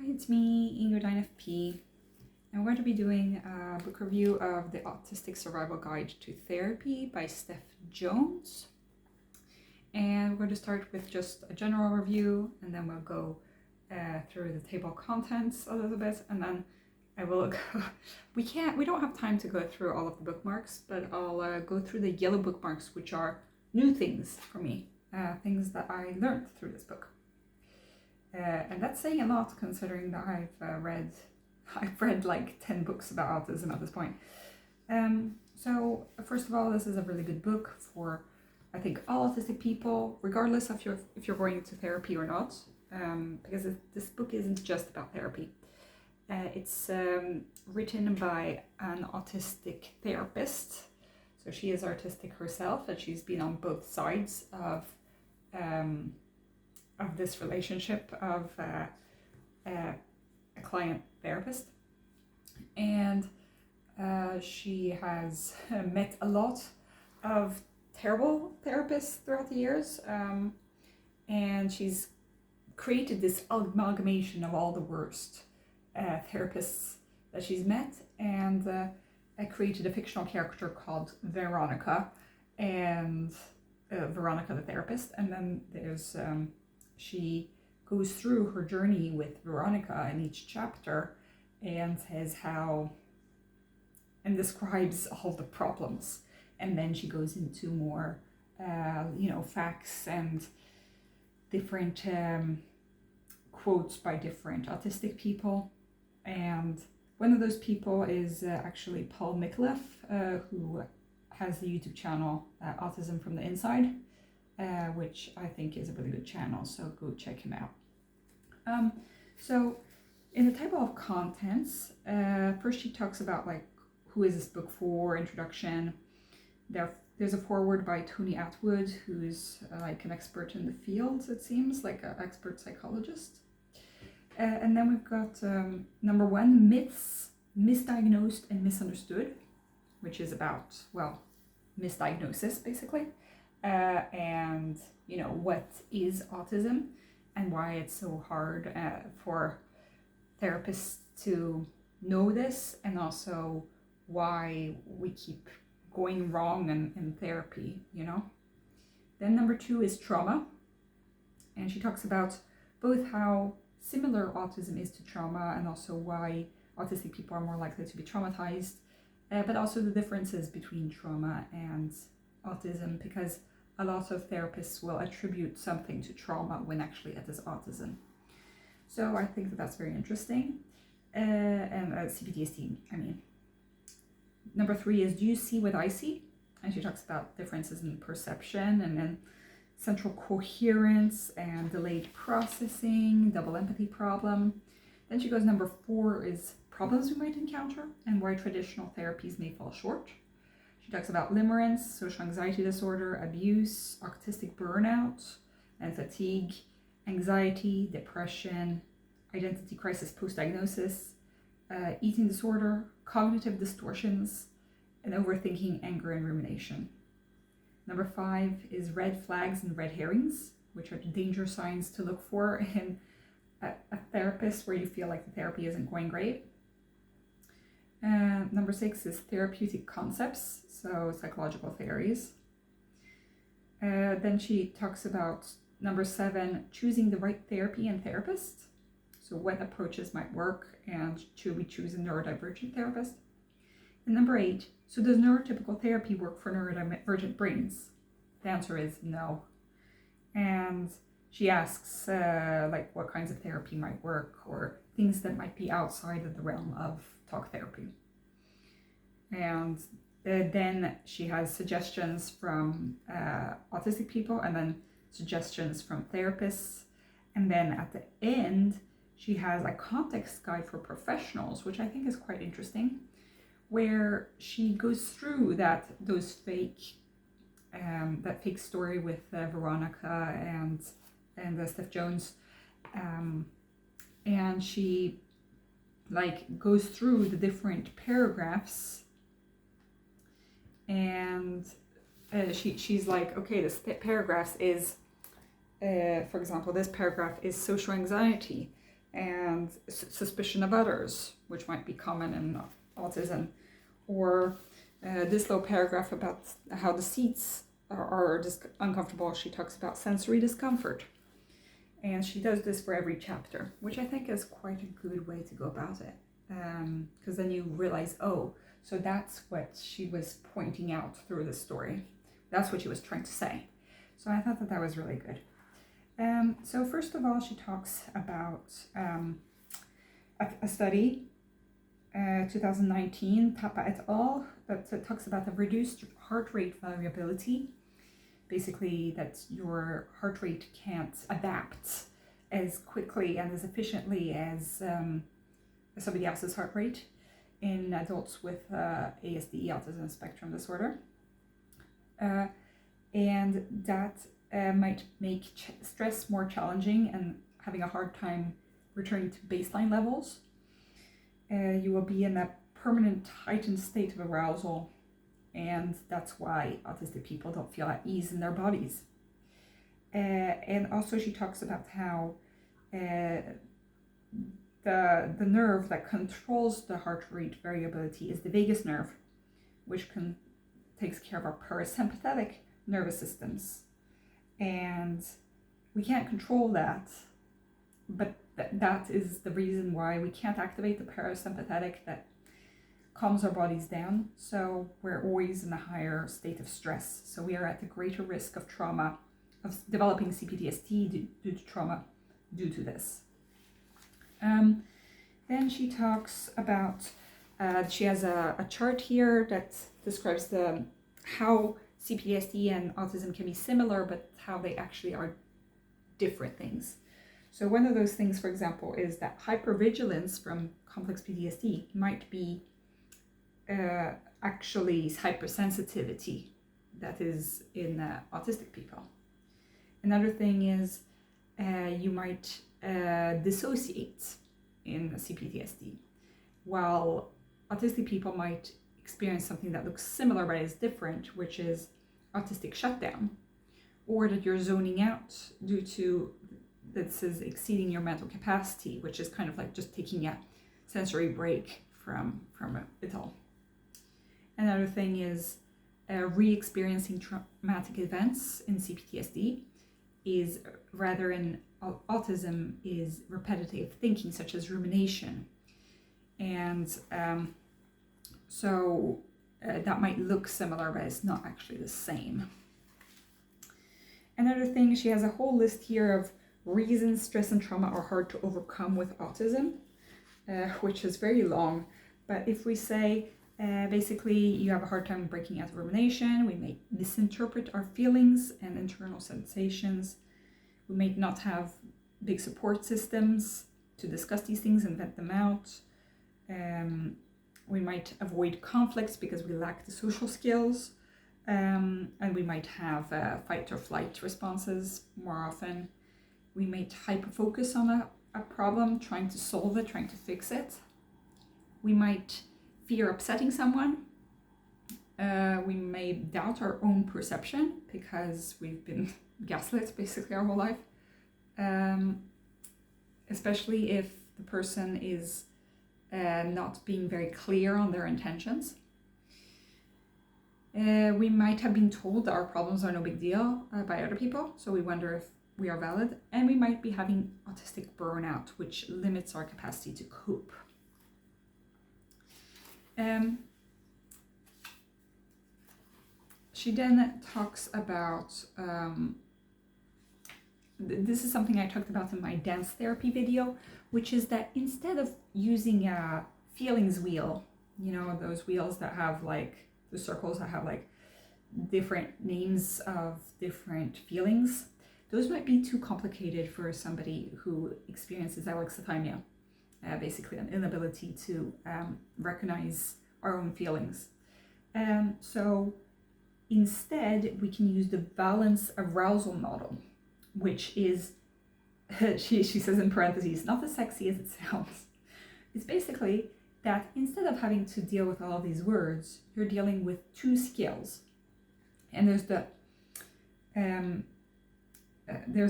Hi, it's me, Ingo FP, and we're going to be doing a book review of the Autistic Survival Guide to Therapy by Steph Jones. And we're going to start with just a general review, and then we'll go through the table of contents a little bit, and then I will go, we don't have time to go through all of the bookmarks, but I'll go through the yellow bookmarks, which are new things for me, things that I learned through this book. And that's saying a lot considering that I've read like 10 books about autism at this point. So first of all, this is a really good book for, I think, all autistic people, regardless of if you're going to therapy or not, because this book isn't just about therapy. It's written by an autistic therapist. So she is autistic herself, and she's been on both sides of this relationship of a client therapist, and she has met a lot of terrible therapists throughout the years, and she's created this amalgamation of all the worst therapists that she's met, and created a fictional character called Veronica, and Veronica the therapist, and then there's she goes through her journey with Veronica in each chapter and says how, and describes all the problems. And then she goes into more, facts and different quotes by different autistic people. And one of those people is actually Paul Micallef, who has the YouTube channel Autism from the Inside. Which I think is a really good channel, so go check him out. So in the table of contents, first she talks about like who is this book for, introduction. There's a foreword by Tony Atwood, who's like an expert in the field, it seems, like an expert psychologist. And then we've got number 1, myths, misdiagnosed and misunderstood, which is about, well, misdiagnosis basically. And what is autism and why it's so hard for therapists to know this, and also why we keep going wrong in therapy, Then number 2 is trauma, and she talks about both how similar autism is to trauma and also why autistic people are more likely to be traumatized, but also the differences between trauma and autism, because a lot of therapists will attribute something to trauma when actually it is autism. So I think that's very interesting. And CPTSD, I mean. Number 3 is, do you see what I see? And she talks about differences in perception, and then central coherence and delayed processing, double empathy problem. Then she goes, number 4 is problems we might encounter and why traditional therapies may fall short. She talks about limerence, social anxiety disorder, abuse, autistic burnout and fatigue, anxiety, depression, identity crisis post-diagnosis, eating disorder, cognitive distortions, and overthinking, anger, and rumination. Number 5 is red flags and red herrings, which are the danger signs to look for in a therapist where you feel like the therapy isn't going great. Number 6 is therapeutic concepts, so psychological theories. Then she talks about number 7, choosing the right therapy and therapist. So what approaches might work, and should we choose a neurodivergent therapist? And number 8, so does neurotypical therapy work for neurodivergent brains? The answer is no. And she asks like what kinds of therapy might work, or things that might be outside of the realm of talk therapy. And then she has suggestions from autistic people, and then suggestions from therapists. And then at the end, she has a context guide for professionals, which I think is quite interesting, where she goes through that fake story with Veronica and Steph Jones, and she goes through the different paragraphs, and she's like, okay, this paragraph is, for example, this paragraph is social anxiety. and suspicion of others, which might be common in autism, or this little paragraph about how the seats are uncomfortable. She talks about sensory discomfort, and she does this for every chapter, which I think is quite a good way to go about it, because then you realize, oh, so that's what she was pointing out through the story. That's what she was trying to say. So I thought that that was really good. So first of all, she talks about a study, 2019, Tapa et al., that talks about the reduced heart rate variability. Basically, that your heart rate can't adapt as quickly and as efficiently as somebody else's heart rate in adults with ASD, autism spectrum disorder. And that might make stress more challenging and having a hard time returning to baseline levels. You will be in a permanent heightened state of arousal, and that's why autistic people don't feel at ease in their bodies. And also she talks about how the nerve that controls the heart rate variability is the vagus nerve, which takes care of our parasympathetic nervous systems. And we can't control that, but that is the reason why we can't activate the parasympathetic that calms our bodies down. So we're always in a higher state of stress. So we are at a greater risk of trauma, of developing CPTSD due to trauma due to this. Then she talks about, she has a chart here that describes how CPTSD and autism can be similar, but how they actually are different things. So one of those things, for example, is that hypervigilance from complex PTSD might be actually hypersensitivity that is in autistic people. Another thing is you might dissociate in CPTSD, while autistic people might experience something that looks similar but is different, which is autistic shutdown, or that you're zoning out due to this is exceeding your mental capacity, which is kind of like just taking a sensory break from it all. Another thing is re-experiencing traumatic events in CPTSD is rather in autism is repetitive thinking, such as rumination. And so that might look similar, but it's not actually the same. Another thing, she has a whole list here of reasons stress and trauma are hard to overcome with autism, which is very long. But if we say, basically, you have a hard time breaking out of rumination, we may misinterpret our feelings and internal sensations. We may not have big support systems to discuss these things and vet them out. We might avoid conflicts because we lack the social skills. And we might have fight or flight responses more often. We might hyper-focus on a problem, trying to solve it, trying to fix it. We might fear upsetting someone. We may doubt our own perception because we've been gaslit basically our whole life. Especially if the person is not being very clear on their intentions. We might have been told that our problems are no big deal by other people, so we wonder if we are valid, and we might be having autistic burnout, which limits our capacity to cope. She then talks about, this is something I talked about in my dance therapy video, which is that instead of using a feelings wheel, you know, those wheels that have like, the circles that have like different names of different feelings, those might be too complicated for somebody who experiences alexithymia, basically an inability to recognize our own feelings. So instead, we can use the balance arousal model, which is, she says in parentheses, not as sexy as it sounds. It's basically that instead of having to deal with all of these words, you're dealing with two skills. And there's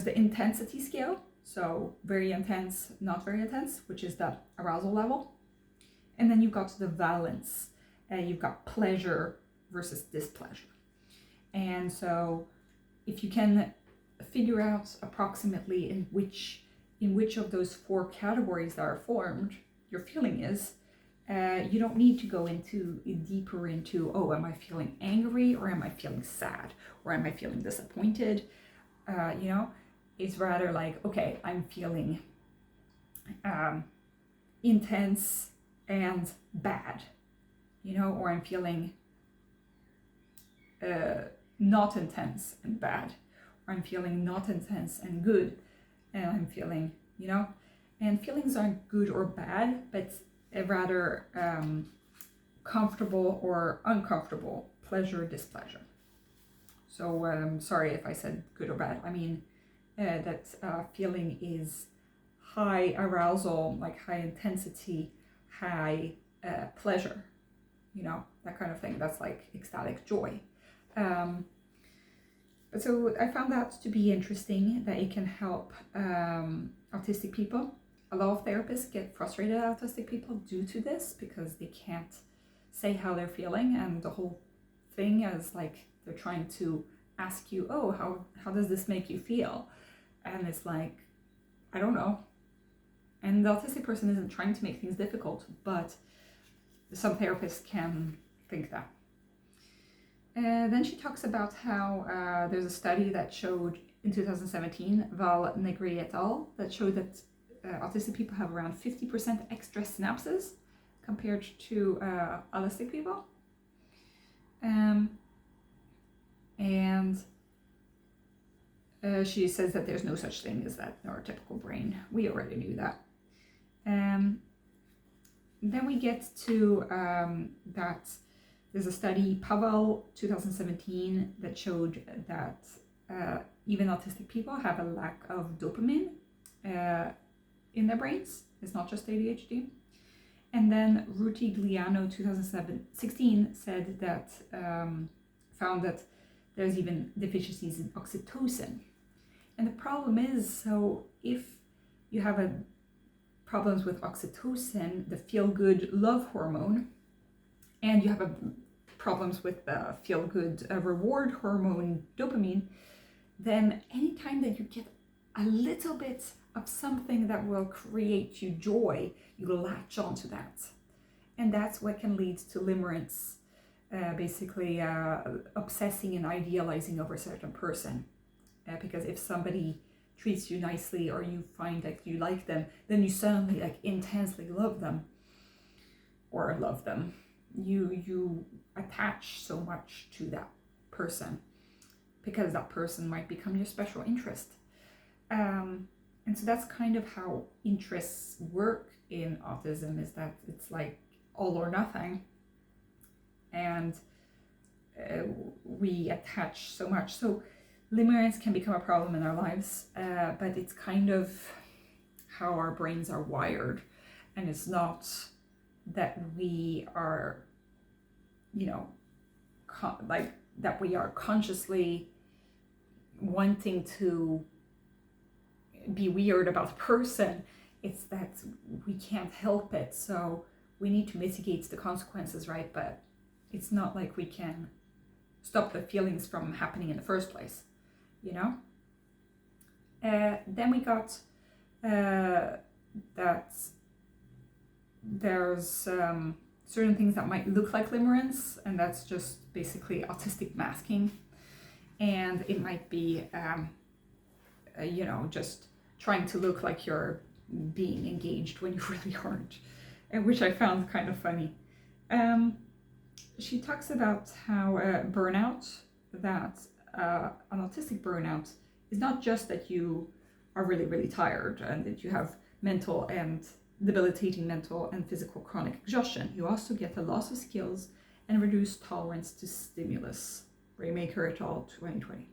the intensity scale. So very intense, not very intense, which is the arousal level. And then you've got the valence. You've got pleasure versus displeasure. And so if you can figure out approximately in which of those 4 categories that are formed your feeling is, you don't need to go deeper into, oh, am I feeling angry, or am I feeling sad, or am I feeling disappointed? It's rather like, okay, I'm feeling intense and bad, or I'm feeling not intense and bad, or I'm feeling not intense and good, and I'm feeling, and feelings aren't good or bad, but rather comfortable or uncomfortable, pleasure, displeasure. So sorry if I said good or bad. I mean that feeling is high arousal, like high intensity, high pleasure, that kind of thing. That's like ecstatic joy. But so I found that to be interesting, that it can help autistic people. A lot of therapists get frustrated at autistic people due to this, because they can't say how they're feeling, and the whole thing is like they're trying to ask you, oh, how does this make you feel? And it's like, I don't know. And the autistic person isn't trying to make things difficult, but some therapists can think that. Then she talks about how there's a study that showed in 2017, Val Negri et al., that showed that autistic people have around 50% extra synapses compared to autistic people. And she says that there's no such thing as that neurotypical brain. We already knew that. Then we get to that there's a study, Pavel 2017, that showed that even autistic people have a lack of dopamine in their brains. It's not just ADHD. And then Rutigliano 2016 said that, found that there's even deficiencies in oxytocin. And the problem is, so if you have problems with oxytocin, the feel-good love hormone, and you have problems with the feel-good reward hormone, dopamine, then anytime that you get a little bit of something that will create you joy, you will latch onto that. And that's what can lead to limerence, basically obsessing and idealizing over a certain person. Because if somebody treats you nicely, or you find that you like them, then you suddenly like intensely love them. You attach so much to that person, because that person might become your special interest. And so that's kind of how interests work in autism, is that it's like all or nothing. And we attach so much. So limerence can become a problem in our lives, but it's kind of how our brains are wired. And it's not that we are, that we are consciously wanting to be weird about a person. It's that we can't help it. So we need to mitigate the consequences, right? But it's not like we can stop the feelings from happening in the first place, Then we got that there's certain things that might look like limerence, and that's just basically autistic masking. And it might be, just trying to look like you're being engaged when you really aren't, and which I found kind of funny. She talks about how burnout, that an autistic burnout is not just that you are really, really tired and that you have mental and debilitating mental and physical chronic exhaustion. You also get a loss of skills and reduced tolerance to stimulus. Raymaker et al. 2020.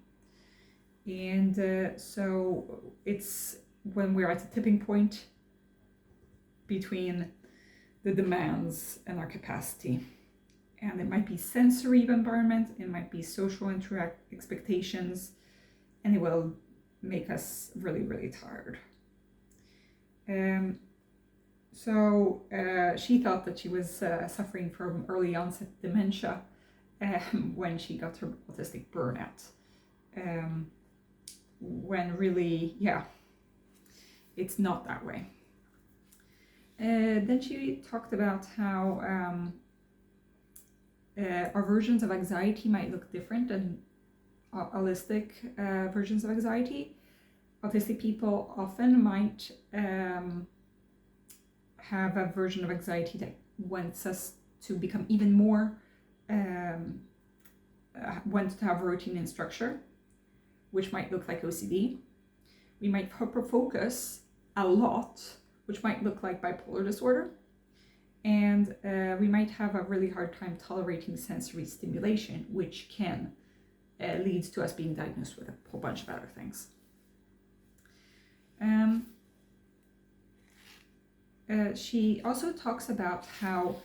And so it's when we're at a tipping point between the demands and our capacity. And it might be sensory environment, it might be social expectations, and it will make us really, really tired. She thought that she was suffering from early onset dementia when she got her autistic burnout. When really, yeah, it's not that way. Then she talked about how our versions of anxiety might look different than holistic versions of anxiety. Autistic people often might have a version of anxiety that wants us to become even more, wants to have a routine and structure, which might look like OCD. We might hyperfocus a lot, which might look like bipolar disorder. And we might have a really hard time tolerating sensory stimulation, which can leads to us being diagnosed with a whole bunch of other things. She also talks about how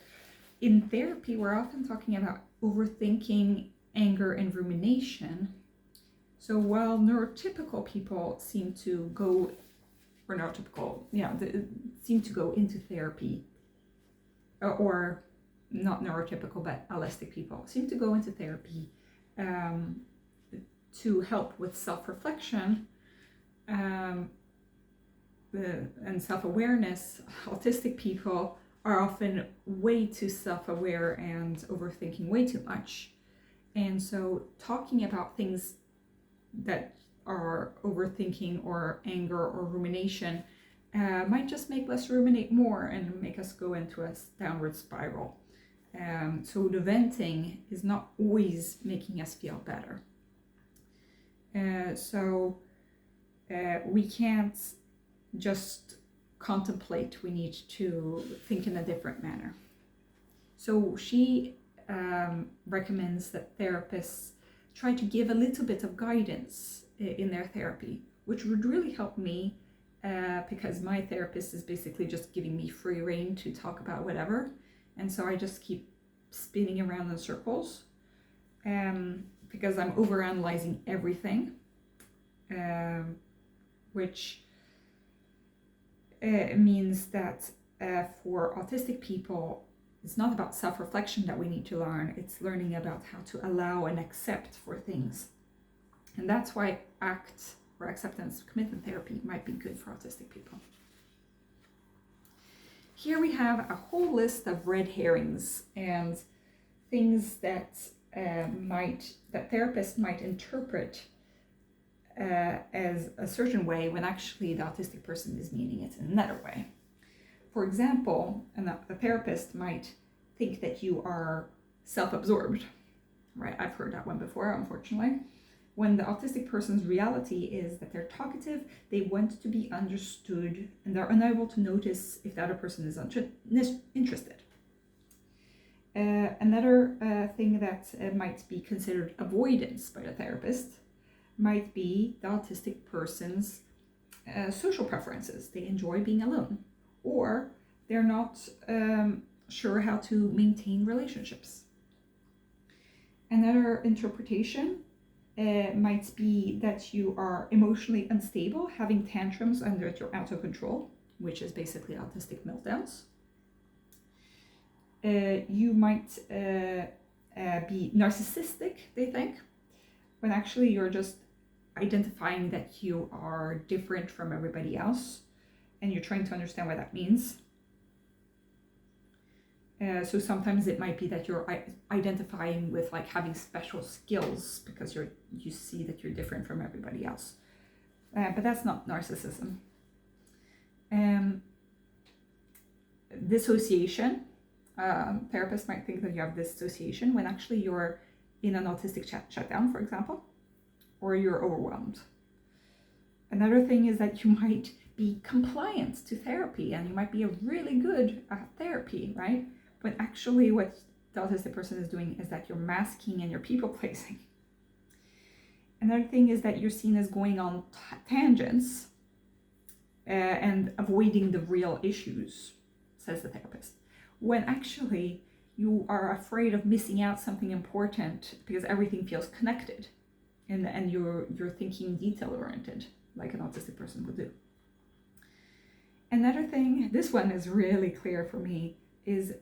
in therapy we're often talking about overthinking, anger, and rumination. So while neurotypical people seem to go, or neurotypical, seem to go into therapy, or not neurotypical, but autistic people seem to go into therapy to help with self-reflection and self-awareness. Autistic people are often way too self-aware and overthinking way too much. And so talking about things that are overthinking or anger or rumination might just make us ruminate more and make us go into a downward spiral. So the venting is not always making us feel better. We can't just contemplate, we need to think in a different manner. So she recommends that therapists try to give a little bit of guidance in their therapy, which would really help me because my therapist is basically just giving me free rein to talk about whatever. And so I just keep spinning around in circles because I'm overanalyzing everything, which means that for autistic people, it's not about self-reflection that we need to learn, it's learning about how to allow and accept for things. And that's why ACT, or acceptance commitment therapy, might be good for autistic people. Here we have a whole list of red herrings and things that therapists might interpret as a certain way when actually the autistic person is meaning it in another way. For example, a therapist might think that you are self-absorbed, right? I've heard that one before, unfortunately. When the autistic person's reality is that they're talkative, they want to be understood, and they're unable to notice if the other person is interested. Another thing that might be considered avoidance by the therapist might be the autistic person's social preferences. They enjoy being alone, or they're not sure how to maintain relationships. Another interpretation might be that you are emotionally unstable, having tantrums under your out of control, which is basically autistic meltdowns. You might be narcissistic, they think, when actually you're just identifying that you are different from everybody else and you're trying to understand what that means. So sometimes it might be that you're identifying with like having special skills because you see that you're different from everybody else. But that's not narcissism. Dissociation. Therapists might think that you have dissociation when actually you're in an autistic shutdown, for example, or you're overwhelmed. Another thing is that you might be compliant to therapy and you might be really good at therapy, right? But actually what the autistic person is doing is that you're masking and you're people pleasing. Another thing is that you're seen as going on tangents and avoiding the real issues, says the therapist, when actually you are afraid of missing out something important because everything feels connected and you're thinking detail oriented like an autistic person would do. Another thing, this one is really clear for me, is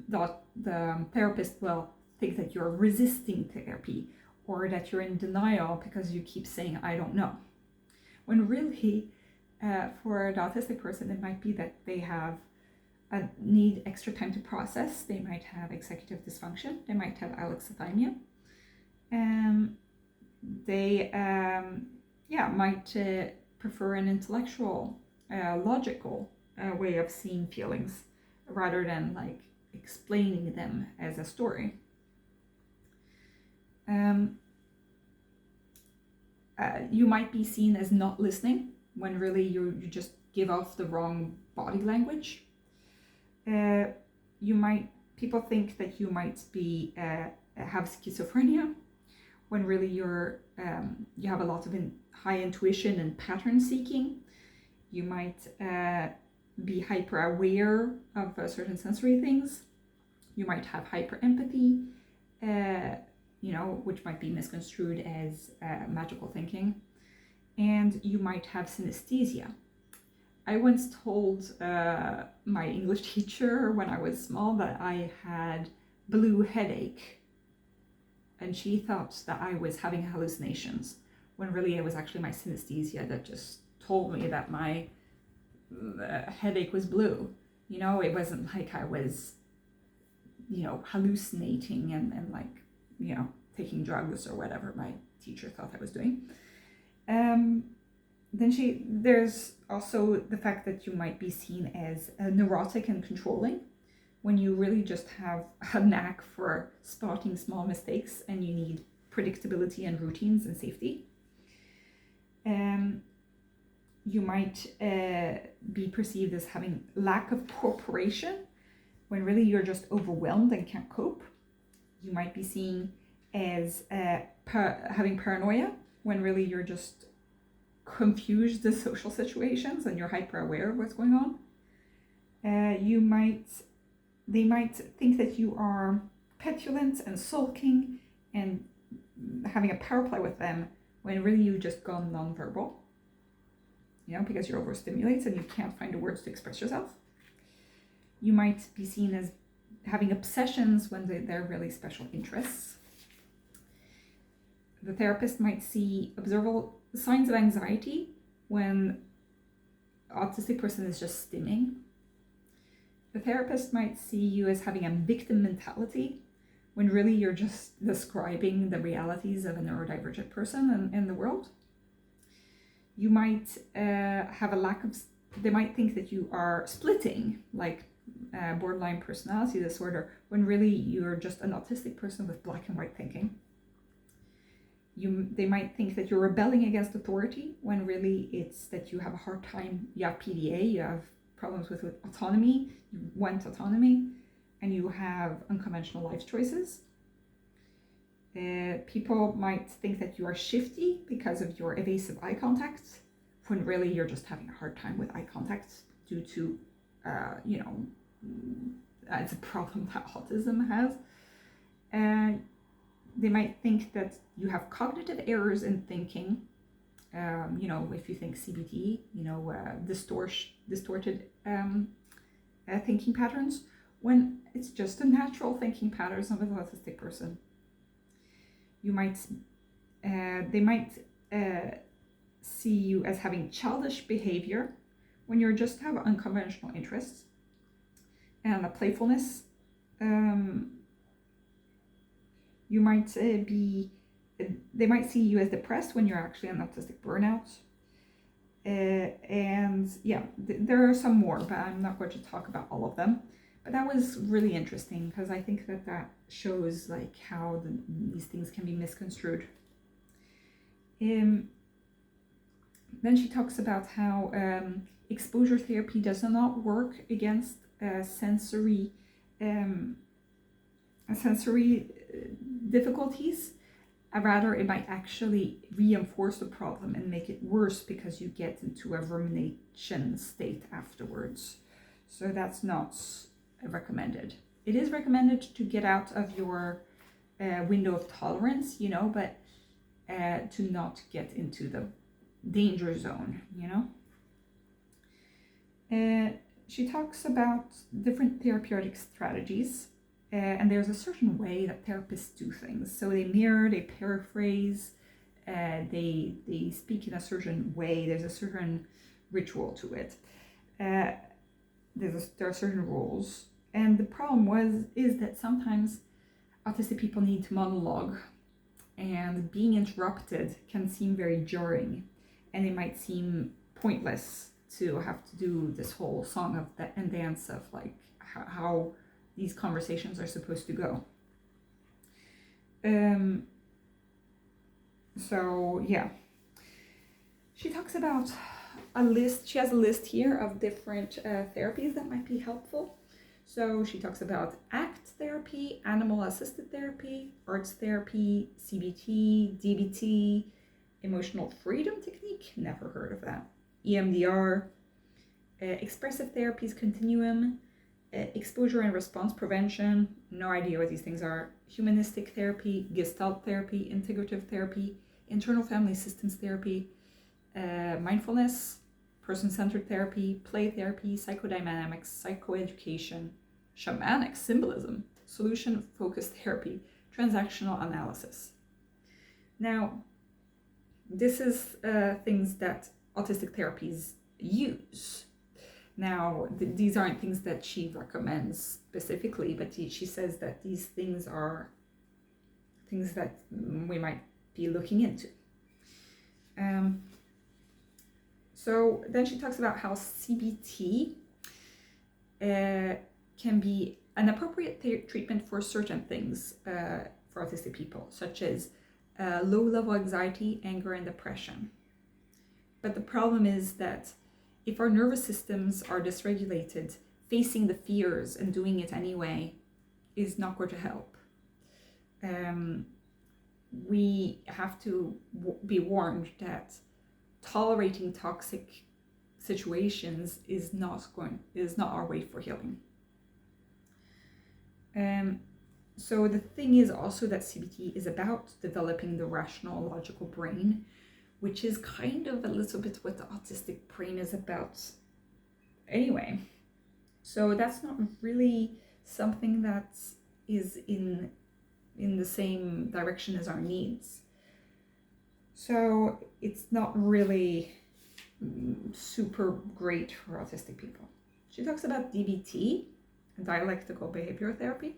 that the therapist will think that you're resisting therapy or that you're in denial because you keep saying, I don't know. When really, for the autistic person, it might be that they have need extra time to process. They might have executive dysfunction. They might have alexithymia. They might prefer an intellectual, logical way of seeing feelings rather than like explaining them as a story. You might be seen as not listening when really you just give off the wrong body language. People think that you might be have schizophrenia when really you have a lot of high intuition and pattern seeking. You might be hyper aware of certain sensory things. You might have hyper empathy, which might be misconstrued as magical thinking. And you might have synesthesia. I once told my English teacher when I was small that I had blue headache, and she thought that I was having hallucinations, when really it was actually my synesthesia that just told me that my headache was blue. It wasn't like I was, hallucinating and like, taking drugs or whatever my teacher thought I was doing. There's also the fact that you might be seen as neurotic and controlling, when you really just have a knack for spotting small mistakes and you need predictability and routines and safety. You might be perceived as having lack of cooperation, when really you're just overwhelmed and can't cope. You might be seen as having paranoia, when really you're just confused in social situations and you're hyper aware of what's going on. They might think that you are petulant and sulking and having a power play with them, when really you just gone nonverbal, because you're overstimulated and you can't find the words to express yourself. You might be seen as having obsessions when they're really special interests. The therapist might see observable signs of anxiety when autistic person is just stimming. The therapist might see you as having a victim mentality, when really you're just describing the realities of a neurodivergent person in the world. You might have a lack of, they might think that you are splitting, like borderline personality disorder, when really you're just an autistic person with black and white thinking. They might think that you're rebelling against authority, when really it's that you have a hard time, you have PDA, you have problems with autonomy, you want autonomy, and you have unconventional life choices. People might think that you are shifty because of your evasive eye contact, when really you're just having a hard time with eye contact due to, it's a problem that autism has. They might think that you have cognitive errors in thinking. If you think CBT, distorted thinking patterns, when it's just a natural thinking patterns of an autistic person. They might see you as having childish behavior, when you just have unconventional interests and a playfulness. They might see you as depressed, when you're actually an autistic burnout. There are some more, but I'm not going to talk about all of them. But that was really interesting, because I think that shows like how these things can be misconstrued. Then she talks about how exposure therapy does not work against sensory difficulties. Rather, it might actually reinforce the problem and make it worse, because you get into a rumination state afterwards. So that's not recommended. It is recommended to get out of your window of tolerance, but to not get into the danger zone, She talks about different therapeutic strategies, and there's a certain way that therapists do things. So they mirror, they paraphrase, they speak in a certain way. There's a certain ritual to it. There are certain rules, and the problem is that sometimes autistic people need to monologue, and being interrupted can seem very jarring, and it might seem pointless to have to do this whole song of and dance of like how these conversations are supposed to go. So yeah, she talks about a list. She has a list here of different therapies that might be helpful. So she talks about ACT therapy, animal assisted therapy, arts therapy, CBT, DBT, emotional freedom technique, never heard of that, EMDR, expressive therapies continuum, exposure and response prevention, no idea what these things are, humanistic therapy, gestalt therapy, integrative therapy, internal family systems therapy, mindfulness, person-centered therapy, play therapy, psychodynamics, psychoeducation, shamanic symbolism, solution-focused therapy, transactional analysis. Now, this is things that autistic therapies use. Now, these aren't things that she recommends specifically, but she says that these things are things that we might be looking into. So then she talks about how CBT can be an appropriate treatment for certain things for autistic people, such as low-level anxiety, anger, and depression. But the problem is that if our nervous systems are dysregulated, facing the fears and doing it anyway is not going to help. We have to be warned that tolerating toxic situations is not our way for healing. So the thing is also that CBT is about developing the rational, logical brain, which is kind of a little bit what the autistic brain is about anyway. So that's not really something that is in the same direction as our needs. So it's not really super great for autistic people. She talks about DBT, dialectical behavior therapy,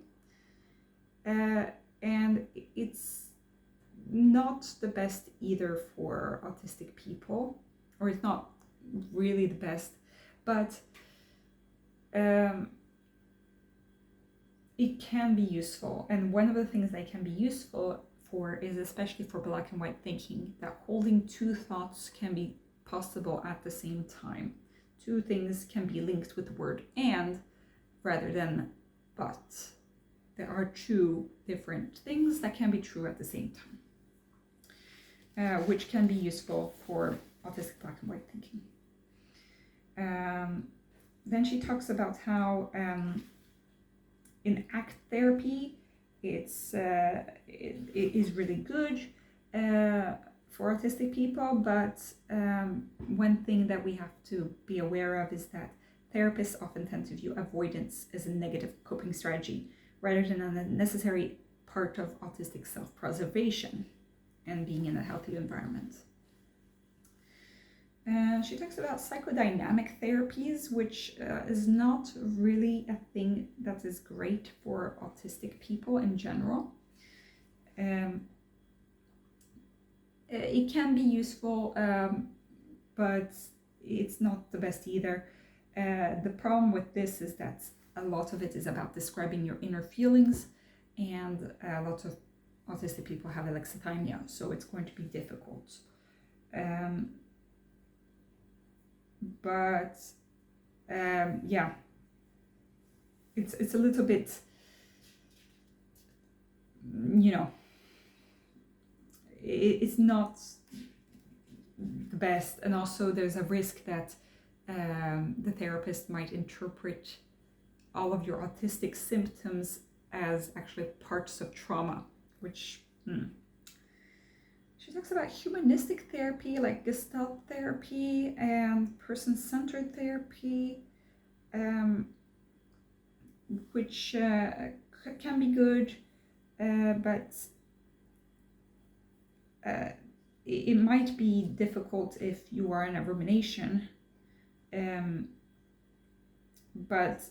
and it's not the best either for autistic people, or it's not really the best, but it can be useful. And one of the things that can be useful for is especially for black and white thinking, that holding two thoughts can be possible at the same time. Two things can be linked with the word and rather than but. There are two different things that can be true at the same time, which can be useful for autistic black and white thinking. Then she talks about how in ACT therapy, it is really good for autistic people, but one thing that we have to be aware of is that therapists often tend to view avoidance as a negative coping strategy rather than a necessary part of autistic self-preservation and being in a healthy environment. She talks about psychodynamic therapies, which is not really a thing that is great for autistic people in general. It can be useful, but it's not the best either. The problem with this is that a lot of it is about describing your inner feelings, and a lot of autistic people have alexithymia, so it's going to be difficult. But yeah, it's a little bit, it's not the best, and also there's a risk that the therapist might interpret all of your autistic symptoms as actually parts of trauma, which She talks about humanistic therapy, like Gestalt therapy and person-centered therapy, which can be good, but it might be difficult if you are in a rumination, but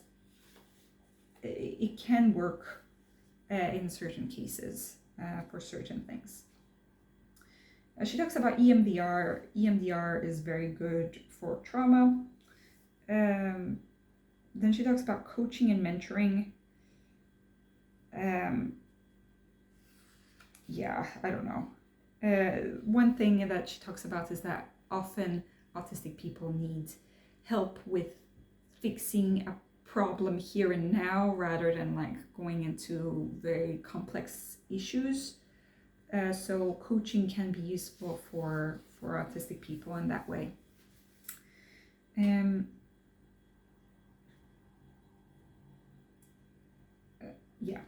it can work in certain cases for certain things. She talks about EMDR. EMDR is very good for trauma. Then she talks about coaching and mentoring. Yeah, I don't know. One thing that she talks about is that often autistic people need help with fixing a problem here and now rather than like going into very complex issues. So coaching can be useful for autistic people in that way. Yeah.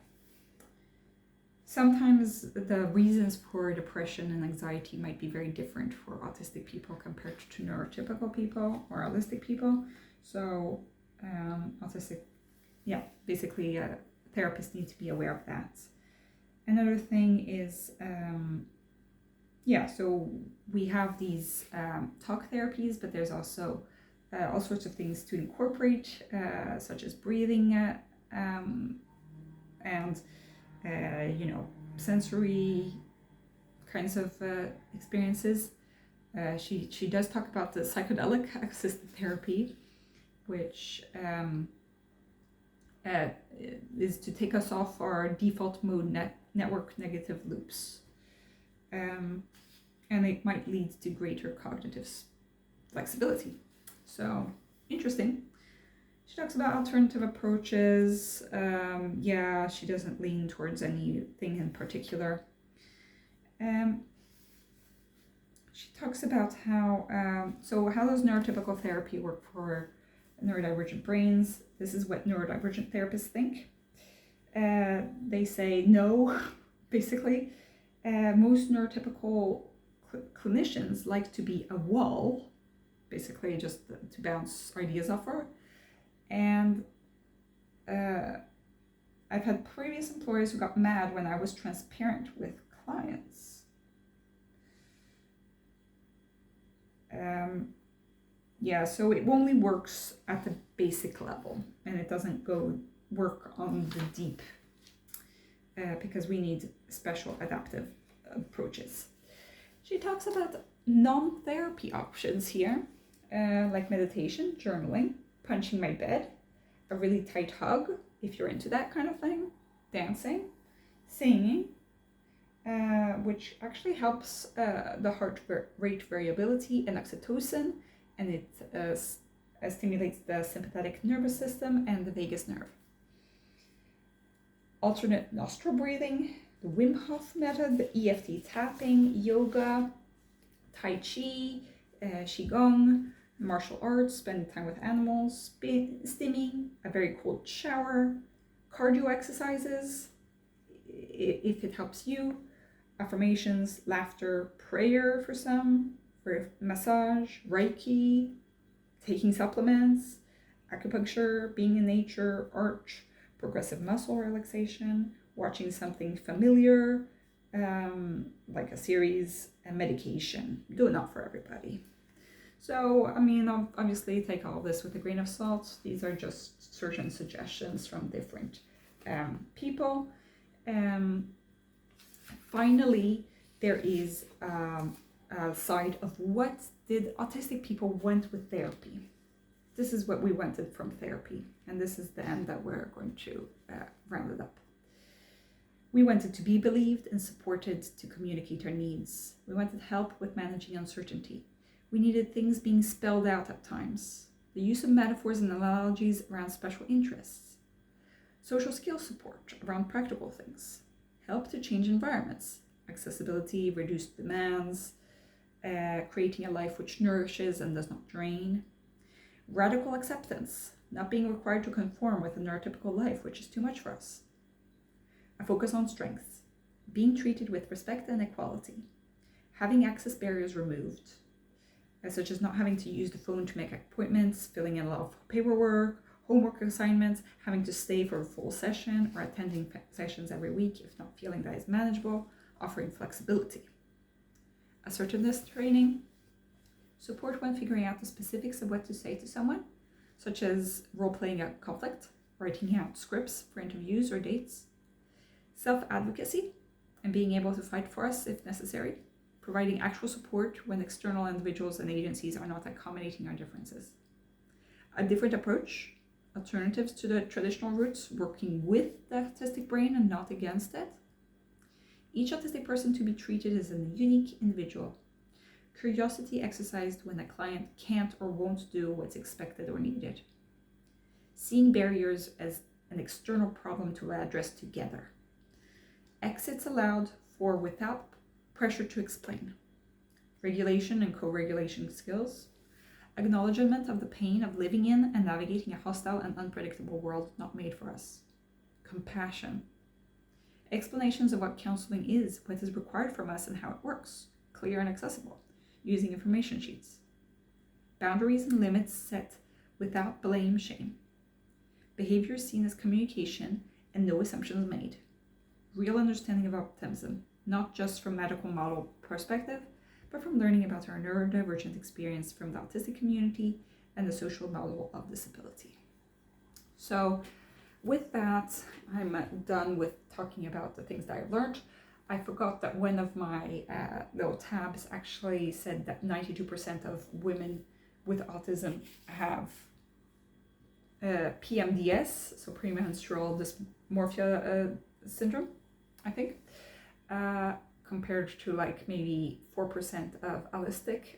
Sometimes the reasons for depression and anxiety might be very different for autistic people compared to neurotypical people or autistic people. So basically therapists need to be aware of that. Another thing is, so we have these talk therapies, but there's also all sorts of things to incorporate, such as breathing and sensory kinds of experiences. She does talk about the psychedelic assisted therapy, which is to take us off our default mode network negative loops. And it might lead to greater cognitive flexibility. So, interesting. She talks about alternative approaches. She doesn't lean towards anything in particular. She talks about how does neurotypical therapy work for neurodivergent brains? This is what neurodivergent therapists think. They say no, basically. Most neurotypical clinicians like to be a wall, basically just to bounce ideas off her. And I've had previous employers who got mad when I was transparent with clients. So it only works at the basic level, and it doesn't work on the deep, because we need special adaptive approaches. She talks about non-therapy options here, like meditation, journaling, punching my bed, a really tight hug, if you're into that kind of thing, dancing, singing, which actually helps the heart rate variability and oxytocin, and it stimulates the sympathetic nervous system and the vagus nerve. Alternate nostril breathing, the Wim Hof method, the EFT tapping, yoga, Tai Chi, Qigong, martial arts, spending time with animals, stimming, a very cold shower, cardio exercises, if it helps you, affirmations, laughter, prayer for some, for massage, Reiki, taking supplements, acupuncture, being in nature, arch, progressive muscle relaxation, watching something familiar, like a series, and medication. Do it not for everybody. So, obviously take all this with a grain of salt. These are just certain suggestions from different people. Finally, there is a side of what did autistic people want with therapy. This is what we wanted from therapy, and this is the end that we're going to round it up. We wanted to be believed and supported to communicate our needs. We wanted help with managing uncertainty. We needed things being spelled out at times. The use of metaphors and analogies around special interests. Social skills support around practical things. Help to change environments. Accessibility, reduced demands, creating a life which nourishes and does not drain. Radical acceptance, not being required to conform with a neurotypical life, which is too much for us. A focus on strengths, being treated with respect and equality. having access barriers removed, such as not having to use the phone to make appointments, filling in a lot of paperwork, homework assignments, having to stay for a full session, or attending sessions every week if not feeling that is manageable, offering flexibility. Assertiveness training, support when figuring out the specifics of what to say to someone, such as role-playing a conflict, writing out scripts for interviews or dates. Self-advocacy, and being able to fight for us if necessary, providing actual support when external individuals and agencies are not accommodating our differences. A different approach, alternatives to the traditional routes, working with the autistic brain and not against it. Each autistic person to be treated as a unique individual. Curiosity exercised when a client can't or won't do what's expected or needed. Seeing barriers as an external problem to address together. Exits allowed for without pressure to explain. Regulation and co-regulation skills. Acknowledgement of the pain of living in and navigating a hostile and unpredictable world not made for us. Compassion. Explanations of what counseling is, what is required from us and how it works, clear and accessible, using information sheets. Boundaries and limits set without blame, shame. Behavior seen as communication and no assumptions made. Real understanding of autism, not just from medical model perspective, but from learning about our neurodivergent experience from the autistic community and the social model of disability. So with that, I'm done with talking about the things that I've learned. I forgot that one of my little tabs actually said that 92% of women with autism have PMDS, so premenstrual dysmorphia syndrome, I think, compared to like maybe 4% of autistic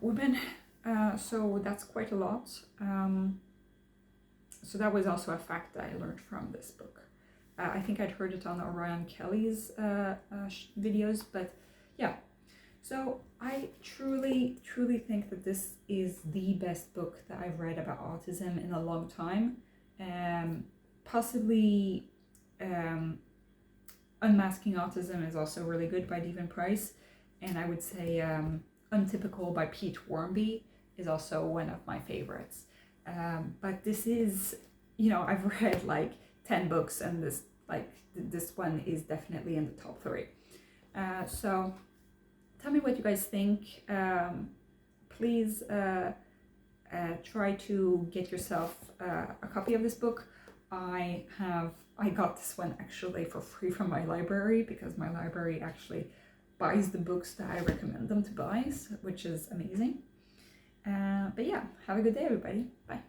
women. So that's quite a lot. So that was also a fact that I learned from this book. I think I'd heard it on Orion Kelly's videos, but yeah. So I truly think that this is the best book that I've read about autism in a long time. Possibly Unmasking Autism is also really good by Devon Price, and I would say Untypical by Pete Warmby is also one of my favorites. But this is, I've read like 10 books, and this one is definitely in the top 3. So tell me what you guys think. Please try to get yourself a copy of this book. I got this one actually for free from my library, because my library actually buys the books that I recommend them to buy, which is amazing. But yeah, have a good day, everybody. Bye.